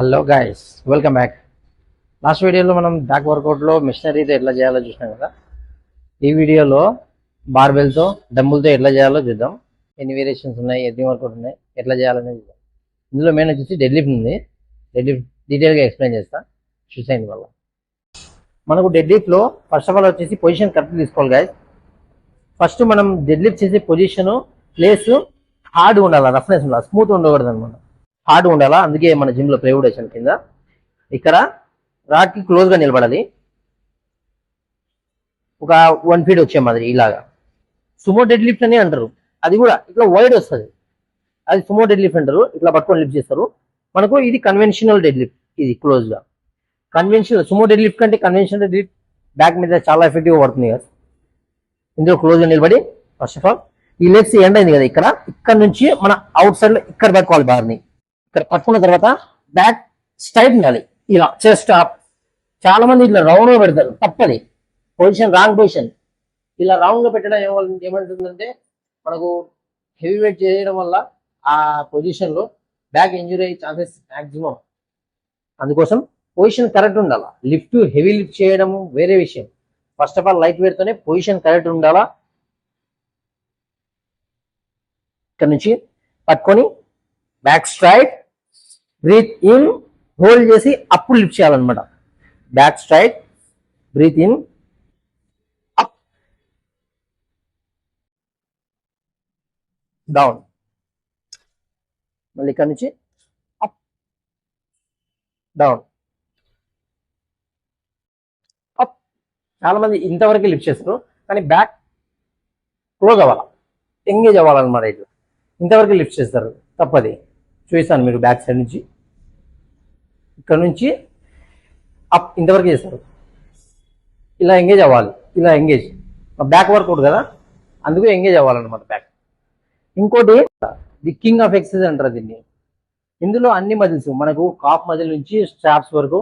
Hello guys, welcome back. Last వీడియోలో మనం back వర్కౌట్లో మిషనరీతో ఎట్లా చేయాలో చూసినాం కదా. ఈ వీడియోలో బార్బెల్తో డంబుల్తో ఎట్లా చేయాలో చూద్దాం. ఎన్ని వేరియేషన్స్ ఉన్నాయి, ఎన్ని వర్కౌట్ ఉన్నాయి, ఎట్లా చేయాలనేది చూద్దాం. ఇందులో మెయిన్ వచ్చేసి డెడ్ లిఫ్ట్ ఉంది. డెడ్ లిఫ్ట్ డీటెయిల్గా ఎక్స్ప్లెయిన్ చేస్తా, చూసేయండి వల్ల. మనకు డెడ్ లిఫ్ట్లో ఫస్ట్ ఆఫ్ ఆల్ వచ్చేసి పొజిషన్ కరెక్ట్ తీసుకోవాలి గైస్. ఫస్ట్ మనం డెడ్ లిఫ్ట్ చేసే పొజిషను ప్లేస్ హార్డ్ ఉండాలి, రఫ్నెస్ ఉండాలి, స్మూత్ ఉండకూడదు అనమాట. హార్డ్ ఉండాలా. అందుకే మన జిమ్ లో ప్లైవుడ్ వేసాను కింద. ఇక్కడ రాడ్ కి క్లోజ్ గా నిలబడాలి, ఒక 1 ఫీట్ వచ్చే మాదిరి. ఇలాగా సుమో డెడ్ లిఫ్ట్ అని అంటారు. అది కూడా ఇట్లా వైడ్ వస్తుంది, అది సుమో డెడ్ లిఫ్ట్ అంటారు. ఇట్లా పట్టుకొని లిఫ్ట్ చేస్తారు. మనకు ఇది కన్వెన్షనల్ డెడ్ లిఫ్ట్. ఇది క్లోజ్ గా కన్వెన్షనల్ సుమో డెడ్ లిఫ్ట్ కంటే కన్వెన్షనల్ డెడ్ లిఫ్ట్ బ్యాక్ మీద చాలా ఎఫెక్టివ్ గా పడుతుంది కదా. ఇందులో క్లోజ్ గా నిలబడి ఫస్ట్ ఆఫ్ ఆల్ ఈ లెగ్స్ ఎండ్ అయింది కదా, ఇక్కడ నుంచి మన అవుట్ సైడ్ లో ఇక్కడ పట్టుకోవాలి బార్ని. ఇక్కడ పట్టుకున్న తర్వాత బ్యాక్ స్ట్రైట్ ఉండాలి, ఇలా చెస్ట్ అప్. చాలా మంది ఇట్లా రౌండ్ గా పెడతారు, తప్పది. Position wrong position. ఇలా రౌండ్ గా పెట్టడం ఏమంటుందంటే మనకు హెవీ వెయిట్ చేయడం వల్ల ఆ పొజిషన్ లో బ్యాక్ ఇంజురీ అయ్యే ఛాన్సెస్ మాక్సిమం. అందుకోసం పొజిషన్ కరెక్ట్ ఉండాలా. లిఫ్ట్ హెవీ లిఫ్ట్ చేయడం వేరే విషయం. First of all light weight తోనే పొజిషన్ కరెక్ట్ ఉండాలా. ఇక్కడ నుంచి పట్టుకొని back straight, breath in, hold చేసి అప్పుడు లిఫ్ట్ చేయాలన్నమాట. Back straight, breath in, up, down. మళ్ళీ ఇక్కడ నుంచి అప్, డౌన్, అప్. చాలా మంది ఇంతవరకు లిఫ్ట్ చేస్తారు, కానీ బ్యాక్ క్లోజ్ అవ్వాలా, ఎంగేజ్ అవ్వాలన్నమాట. ఇట్లా ఇంతవరకు లిఫ్ట్ చేస్తారు, తప్పది. చూపిస్తాను మీరు. బ్యాక్ సైడ్ నుంచి ఇక్కడ నుంచి అప్ ఇంతవరకు చేస్తారు. ఇలా ఎంగేజ్ అవ్వాలి, ఇలా ఎంగేజ్. బ్యాక్ వర్కౌట్ కదా, అందుకు ఎంగేజ్ అవ్వాలన్నమాట బ్యాక్. ఇంకోటి ది కింగ్ ఆఫ్ ఎక్సర్సైజ్ అంటారు దీన్ని. ఇందులో అన్ని మజిల్స్, మనకు కాఫ్ మజిల్ నుంచి స్ట్రాప్స్ వరకు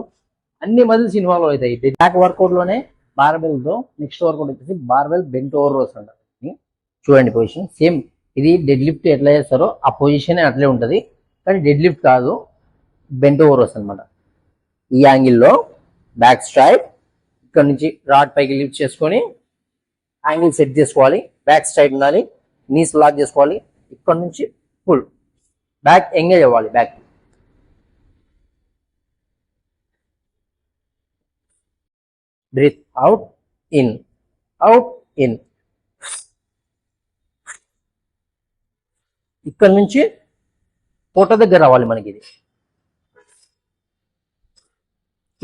అన్ని మజిల్స్ ఇన్వాల్వ్ అవుతాయి. బ్యాక్ వర్కౌట్ లోనే బార్బెల్తో నెక్స్ట్ వర్కౌట్ వచ్చేసి బార్బెల్ బెంట్ ఓవర్ రోస్ అంటారు. చూడండి పొజిషన్ సేమ్. ఇది డెడ్ లిఫ్ట్ ఎట్లా చేస్తారో ఆ పొజిషన్ అట్లే ఉంటుంది, కానీ డెడ్ లిఫ్ట్ కాదు, బెంట్ ఓవర్ రోస్ అనమాట. ఈ యాంగిల్లో బ్యాక్ స్ట్రైట్, ఇక్కడ నుంచి రాడ్ పైకి లిఫ్ట్ చేసుకొని యాంగిల్ సెట్ చేసుకోవాలి. బ్యాక్ స్ట్రైట్ ఉండాలి, నీస్ లాక్ చేసుకోవాలి. ఇక్కడ నుంచి ఫుల్ బ్యాక్ ఎంగేజ్ అవ్వాలి. Back breath out, in, out, in. ఇక్కడ నుంచి పొట్ట దగ్గర రావాలి మనకి. ఇది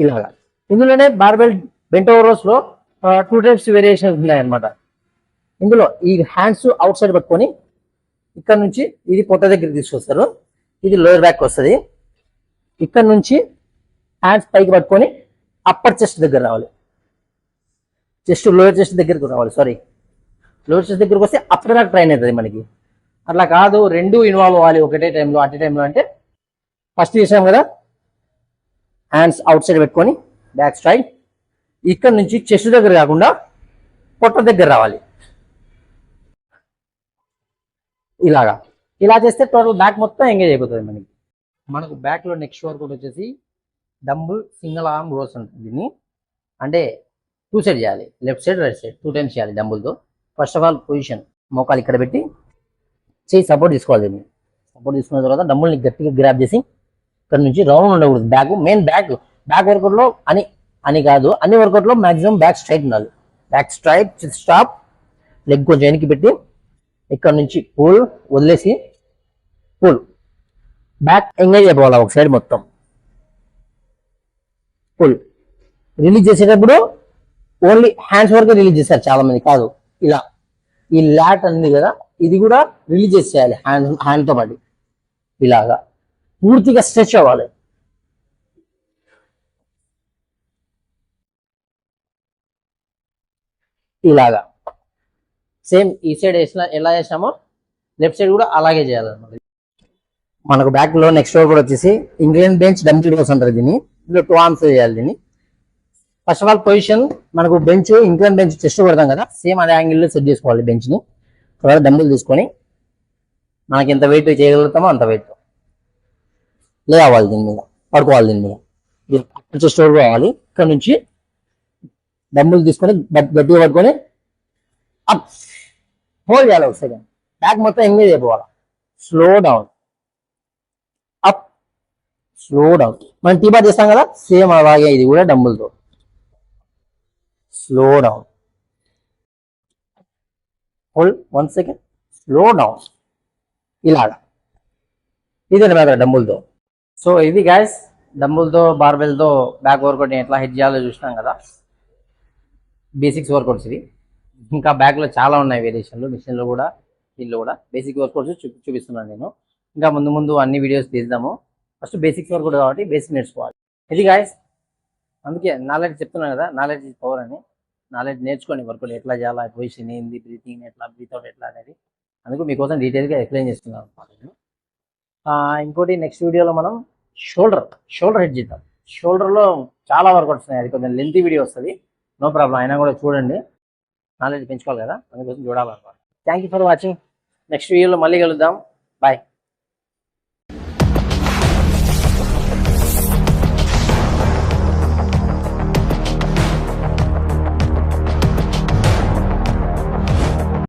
ఇలాగా. ఇందులోనే బార్బెల్ బెంట్ ఓవర్ రోస్ లో 2 టైప్స్ వేరియేషన్స్ ఉన్నాయన్నమాట. ఇందులో ఈ హ్యాండ్స్ అవుట్ సైడ్ పట్టుకొని ఇక్కడ నుంచి ఇది పొట్ట దగ్గర తీసుకొస్తారు. ఇది లోయర్ బ్యాక్ వస్తుంది. ఇక్కడ నుంచి హ్యాండ్స్ పైకి పట్టుకొని అప్పర్ చెస్ట్ దగ్గర రావాలి. చెస్ట్ లోయర్ చెస్ట్ దగ్గరకు రావాలి. సారీ, లోయర్ చెస్ట్ దగ్గరకు వస్తే అప్పర్ బ్యాక్ ట్రైన్ అవుతుంది మనకి. అట్లా కాదు, రెండు ఇన్వాల్వ్ అవ్వాలి ఒకటే టైంలో, అట్ టైంలో. అంటే ఫస్ట్ చేసాం కదా, హ్యాండ్స్ అవుట్ సైడ్ పెట్టుకొని బ్యాక్ స్ట్రైట్. ఇక్కడ నుంచి చెస్ట్ దగ్గర కాకుండా పొట్ట దగ్గర రావాలి. ఇలాగా. ఇలా చేస్తే టోటల్ బ్యాక్ మొత్తం ఎంగేజ్ అయిపోతుంది మనకి. మనకు బ్యాక్ లో నెక్స్ట్ వర్కౌట్ వచ్చేసి డంబుల్ సింగిల్ ఆర్మ్ రోస్ ఉంటుంది. దీన్ని అంటే 2 సైడ్ చేయాలి, left side right side 2 times చేయాలి డంబుల్తో. ఫస్ట్ ఆఫ్ ఆల్ పొజిషన్ మోకాలు ఇక్కడ పెట్టి చేయి సపోర్ట్ తీసుకోవాలి. దీన్ని సపోర్ట్ తీసుకున్న తర్వాత డంబుల్ని గట్టిగా గ్రాప్ చేసి ఇక్కడ నుంచి రౌండ్ ఉండకూడదు. బ్యాక్ మెయిన్ బ్యాక్ వర్కౌట్ లో అని కాదు, అన్ని వర్కౌట్ లో మాక్సిమం బ్యాక్ స్ట్రైట్ ఉండాలి. బ్యాక్ స్ట్రైట్, స్టాప్, లెగ్ కొంచెం వెనక్కి పెట్టి ఇక్కడ నుంచి పుల్, వదిలేసి పుల్, బ్యాక్ ఎంగేజ్ అయిపోవాలి ఒక సైడ్ మొత్తం. పుల్ రిలీజ్ చేసేటప్పుడు ఓన్లీ హ్యాండ్స్ వరకు రిలీజ్ చేస్తారు చాలా మంది. కాదు, ఇలా ఈ లాట్ ఉంది కదా, ఇది కూడా రిలీజ్ చేసేయాలి హ్యాండ్తో పాటు. ఇలాగా పూర్తిగా స్ట్రెచ్ అవ్వాలి. ఇలాగా సేమ్ ఈ సైడ్ ఎలా చేసామో లెఫ్ట్ సైడ్ కూడా అలాగే చేయాలన్నమాట. మనకు బ్యాక్ లో నెక్స్ట్ కూడా వచ్చేసి ఇంగ్లాండ్ బెంచ్ డంబుల్ రోస్ అంటారు దీన్ని. ఇందులో 2 ఆర్మ్స్ చేయాలి దీన్ని. ఫస్ట్ ఆఫ్ ఆల్ పొజిషన్ మనకు బెంచ్, ఇంక్లైన్ బెంచ్ చెస్ట్ కొడతాం కదా, సేమ్ అదే యాంగిల్లో సెట్ చేసుకోవాలి బెంచ్ ని. తర్వాత డంబుల్ తీసుకొని మనకి ఎంత వెయిట్ చేయగలుగుతామో అంత వెయిట్ లే అవ్వాలి దీని మీద. పడుకోవాలి దీని మీద. కొంచెం స్టోర్ కావాలి. ఇక్కడ నుంచి డంబుల్ తీసుకొని గట్టిగా పట్టుకొని అప్ హోల్డ్ చేయాలి ఒక సెకండ్. బ్యాక్ మొత్తం ఎంగేజ్ అయిపోవాలి. Slow down, up, slow down. మనం టీ బార్ చేస్తాం కదా, సేమ్ అలాగే ఇది కూడా డంబుల్తో. Slow down, hold 1 second, slow down. ఇలాగా ఇది అనమాట డంబుల్తో. సో ఇది గైస్ డంబుల్తో బార్బెల్తో బ్యాక్ వర్కౌట్ ఎట్లా హిట్ చేయాలో చూసినాం కదా. బేసిక్స్ వర్కౌట్స్ ఇవి. ఇంకా బ్యాక్లో చాలా ఉన్నాయి వేరియేషన్లు, మిషన్లో కూడా దీనిలో కూడా బేసిక్ వర్కౌట్స్ చూపిస్తున్నాను నేను. ఇంకా ముందు ముందు అన్ని వీడియోస్ తీద్దాము. ఫస్ట్ బేసిక్స్ వర్కౌట్ కాబట్టి బేసిక్ నేర్చుకోవాలి. ఇది గాయస్, అందుకే నాలెడ్జ్ చెప్తున్నాను కదా, నాలెడ్జ్ ఈజ్ పవర్ అని. నాలెడ్జ్ నేర్చుకోండి, వర్కౌట్ ఎట్లా చేయాలి, పొజిషన్ ఏంది, బ్రీతింగ్ ఎట్లా, బ్రీత్అవుట్ ఎట్లా అనేది. అందుకు మీకోసం డీటెయిల్గా ఎక్స్ప్లెయిన్ చేస్తున్నాను అనమాట నేను. ఇంకోటి నెక్స్ట్ వీడియోలో మనం షోల్డర్ హెడ్ చేద్దాం. షోల్డర్లో చాలా వర్కౌట్స్ ఉన్నాయి, అది కొంచెం లెంతీ వీడియో వస్తుంది, నో ప్రాబ్లం. అయినా కూడా చూడండి, నాలెడ్జ్ పెంచుకోవాలి కదా, అందుకోసం చూడాలన్నమాట. Thank you for watching. Next వీడియోలో మళ్ళీ కలుద్దాం. బాయ్.